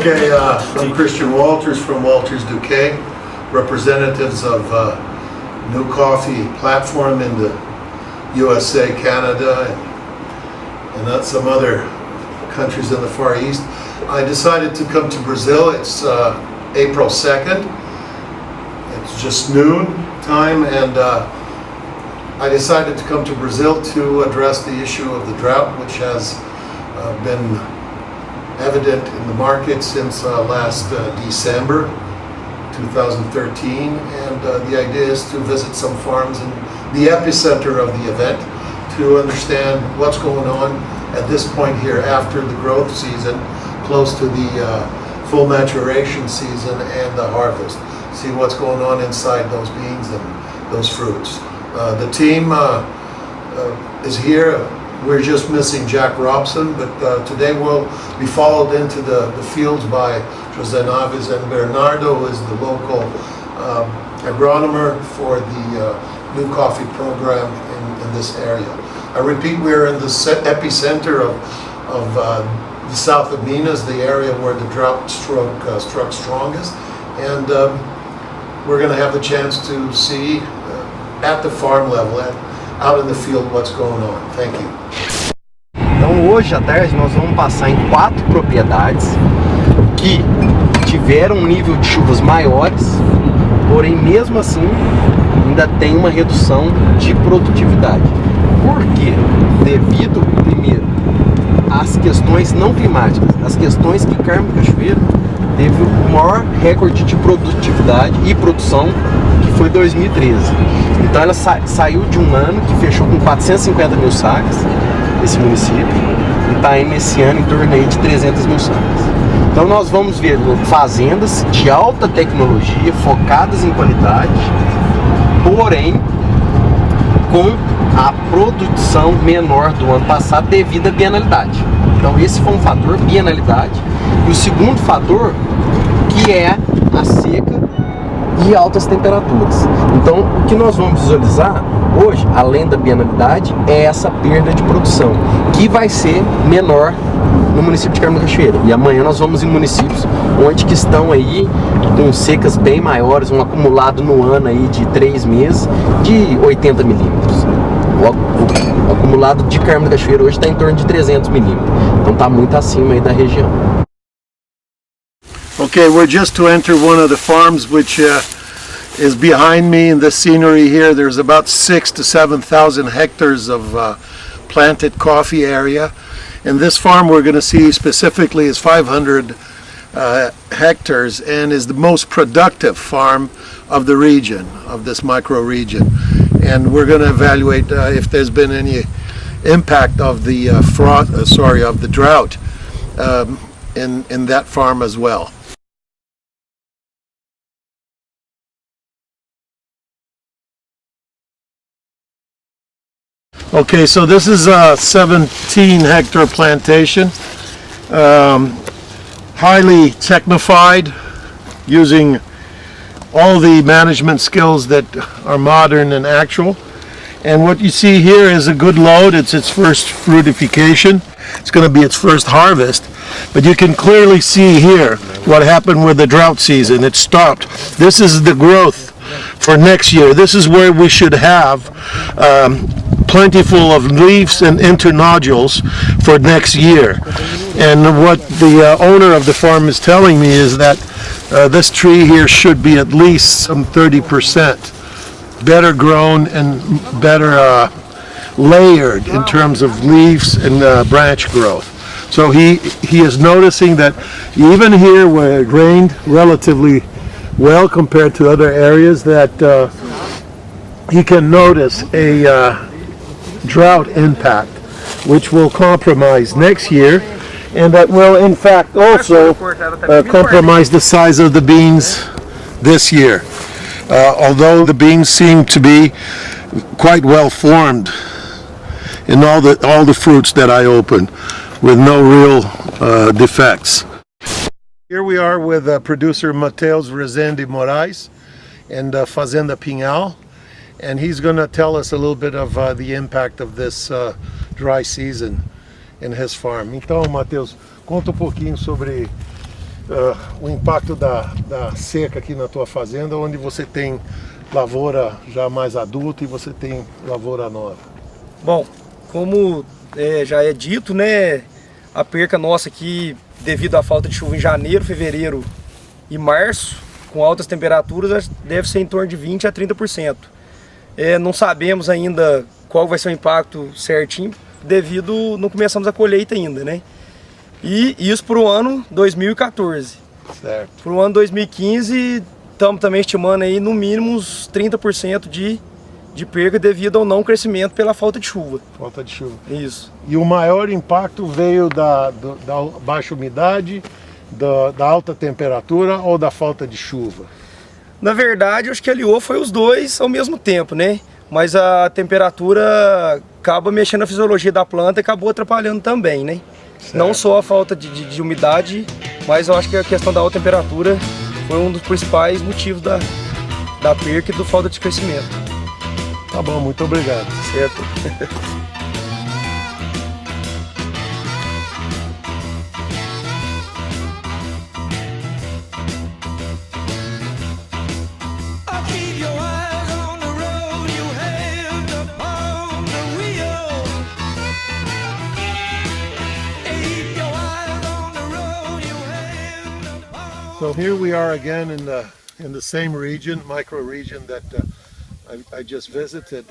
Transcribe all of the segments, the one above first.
Okay, I'm Christian Walters from Walters Duquet, representatives of New Coffee Platform in the USA, Canada, and some other countries in the Far East. I decided to come to Brazil. It's April 2nd. It's just noon time, and I decided to come to Brazil to address the issue of the drought, which has been evident in the market since last December 2013, and the idea is to visit some farms in the epicenter of the event to understand what's going on at this point here after the growth season, close to the full maturation season and the harvest. See what's going on inside those beans and those fruits. The team is here. We're just missing Jack Robson, but today we'll be followed into the fields by Jose Naves and Bernardo, who is the local agronomer for the New Coffee program in this area. I repeat, we're in the epicenter of the south of Minas, the area where the drought struck strongest, and we're going to have the chance to see at the farm level, out in the field, what's going on. Thank you. Então hoje à tarde nós vamos passar em 4 propriedades que tiveram um nível de chuvas maiores, porém mesmo assim ainda tem uma redução de produtividade. Por quê? Devido, primeiro, às questões não climáticas, as questões que Carmo do Cachoeiro teve o maior recorde de produtividade e produção, que foi 2013. Então ela saiu de um ano que fechou com 450 mil sacas, esse município, e está aí nesse ano em torno aí de 300 mil sacas. Então nós vamos ver fazendas de alta tecnologia, focadas em qualidade, porém com a produção menor do ano passado devido à bienalidade. Então esse foi um fator, bienalidade. E o segundo fator, que é a seca e altas temperaturas. Então o que nós vamos visualizar hoje, além da bienalidade, é essa perda de produção, que vai ser menor no município de Carmo da Cachoeira. E amanhã nós vamos em municípios onde que estão aí com secas bem maiores, um acumulado no ano aí de 3 meses de 80 milímetros. O acumulado de Carmo da Cachoeira hoje está em torno de 300 milímetros. Então está muito acima aí da região. Okay, we're just to enter one of the farms which is behind me in the scenery here. There's about 6,000 to 7,000 hectares of planted coffee area. And this farm we're going to see specifically is 500 hectares and is the most productive farm of the region, of this micro region. And we're going to evaluate if there's been any impact of the of the drought in that farm as well. Okay, so this is a 17-hectare plantation, highly technified, using all the management skills that are modern and actual. And what you see here is a good load. It's its first fruitification. It's going to be its first harvest. But you can clearly see here what happened with the drought season. It stopped. This is the growth for next year. This is where we should have plentiful of leaves and internodules for next year. And what the owner of the farm is telling me is that this tree here should be at least some 30% better grown and better layered in terms of leaves and branch growth. So he is noticing that even here where it rained relatively well compared to other areas, that he can notice a drought impact which will compromise next year, and that will in fact also compromise the size of the beans this year. Although the beans seem to be quite well formed in all the fruits that I opened with no real defects. Here we are with producer Mateus Rezende Moraes and Fazenda Pinhal, and he's going to tell us a little bit of the impact of this dry season in his farm. Então, Mateus, conta pouquinho sobre o impacto da seca aqui na tua fazenda, onde você tem lavoura já mais adulta e você tem lavoura nova? Bom, como já é dito, né, a perca nossa aqui, devido à falta de chuva em janeiro, fevereiro e março, com altas temperaturas, deve ser em torno de 20 a 30%. Não sabemos ainda qual vai ser o impacto certinho, devido não começamos a colheita ainda, né? E isso para o ano 2014. Certo. Para o ano 2015, estamos também estimando aí no mínimo uns 30% de perca devido ao não crescimento pela falta de chuva. Falta de chuva. Isso. E o maior impacto veio da baixa umidade, da alta temperatura ou da falta de chuva? Na verdade, eu acho que aliou foi os dois ao mesmo tempo, né? Mas a temperatura acaba mexendo na fisiologia da planta e acabou atrapalhando também, né? Certo. Não só a falta de umidade, mas eu acho que a questão da alta temperatura foi um dos principais motivos da perca e da falta de crescimento. Tá bom, muito obrigado. Certo. So here we are again in the same region, micro-region that I just visited.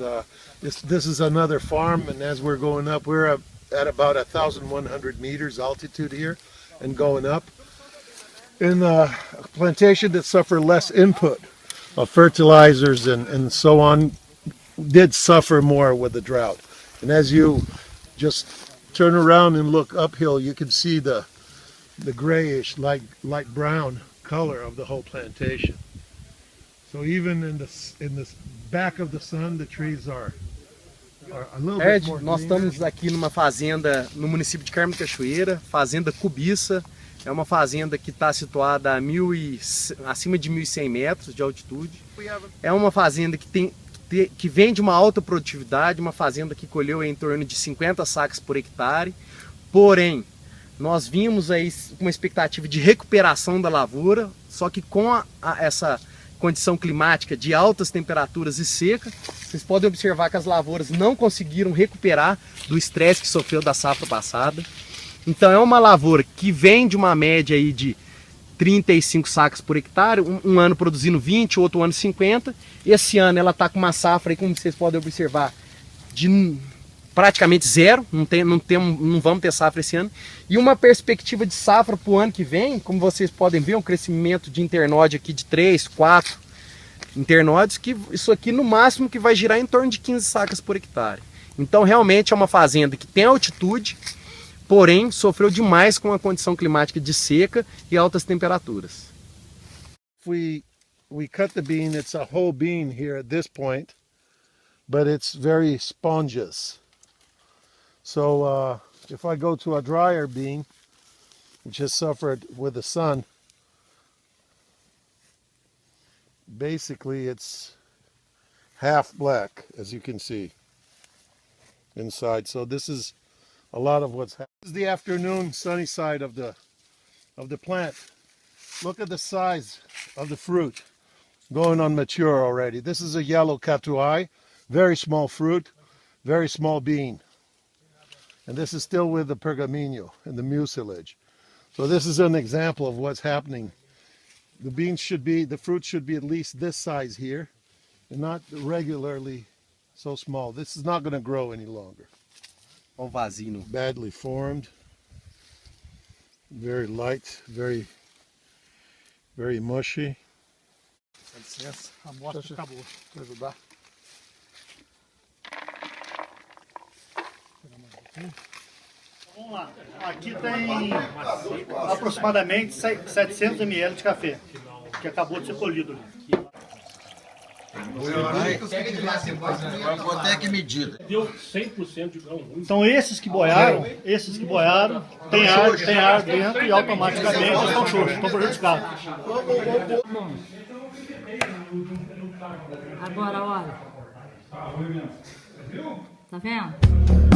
This is another farm, and as we're going up, we're at about 1,100 meters altitude here and going up. In a plantation that suffered less input of fertilizers and so on, did suffer more with the drought. And as you just turn around and look uphill, you can see the grayish, light brown color of the whole plantation. So even in the back of the sun, the trees are a little bit more nós greener. estamos aqui numa fazenda no município de Carmo de Cachoeira, fazenda Cubiça. É uma fazenda que está situada acima de 1.100 metros de altitude. É uma fazenda que vem de uma alta produtividade, uma fazenda que colheu em torno de 50 sacas por hectare. Porém, nós vimos aí uma expectativa de recuperação da lavoura, só que com essa condição climática de altas temperaturas e seca, vocês podem observar que as lavouras não conseguiram recuperar do estresse que sofreu da safra passada. Então é uma lavoura que vem de uma média aí de 35 sacas por hectare, um ano produzindo 20, outro ano 50. Esse ano ela está com uma safra aí, como vocês podem observar, de praticamente zero, não vamos ter safra esse ano. E uma perspectiva de safra para o ano que vem, como vocês podem ver, um crescimento de internode aqui de 3, 4 internódios, que isso aqui no máximo que vai girar em torno de 15 sacas por hectare. Então realmente é uma fazenda que tem altitude, porém sofreu demais com a condição climática de seca e altas temperaturas. We cut the bean, it's a whole bean here at this point, but it's very spongeous. So if I go to a drier bean, which has suffered with the sun, basically it's half black, as you can see inside. So this is a lot of what's happening. This is the afternoon sunny side of the plant. Look at the size of the fruit going on mature already. This is a yellow catuai, very small fruit, very small bean. And this is still with the pergamino and the mucilage. So this is an example of what's happening. The fruit should be at least this size here and not regularly so small. This is not going to grow any longer. Olha o vazio. Badly formed, very light, very mushy. Dá licença, a amostra acabou. Para ajudar. Vamos lá, aqui tem aproximadamente 700 ml de café, que acabou de ser colhido ali. Quanto é que medida? Deu 100% de grão ruim. Então esses que boiaram, tem ar dentro e automaticamente eles estão xoxos, estão prejudicados. Agora olha. Tá vendo?